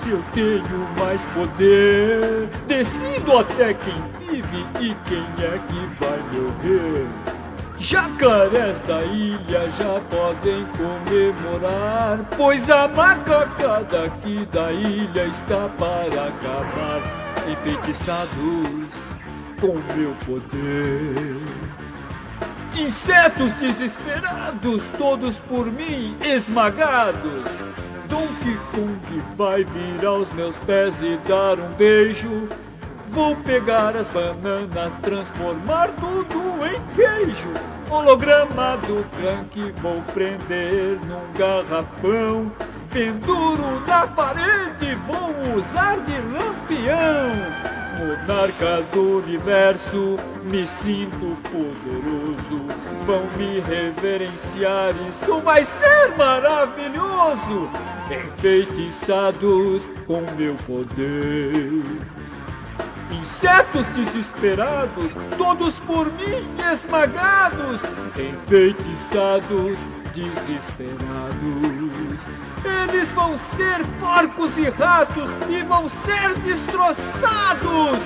se eu tenho mais poder, decido até quem vive e quem é que vai morrer. Jacarés da ilha já podem comemorar, pois a macacada aqui da ilha está para acabar, enfeitiçados com meu poder. Insetos desesperados, todos por mim esmagados. Donkey Kong vai vir aos meus pés e dar um beijo. Vou pegar as bananas, transformar tudo em queijo. Holograma do Crank vou prender num garrafão. Penduro na parede, vou usar de lampião. Monarca do universo, me sinto poderoso. Vão me reverenciar, isso vai ser maravilhoso. Enfeitiçados com meu poder. Insetos desesperados, todos por mim esmagados. Enfeitiçados, desesperados. Eles vão ser porcos e ratos e vão ser destroçados.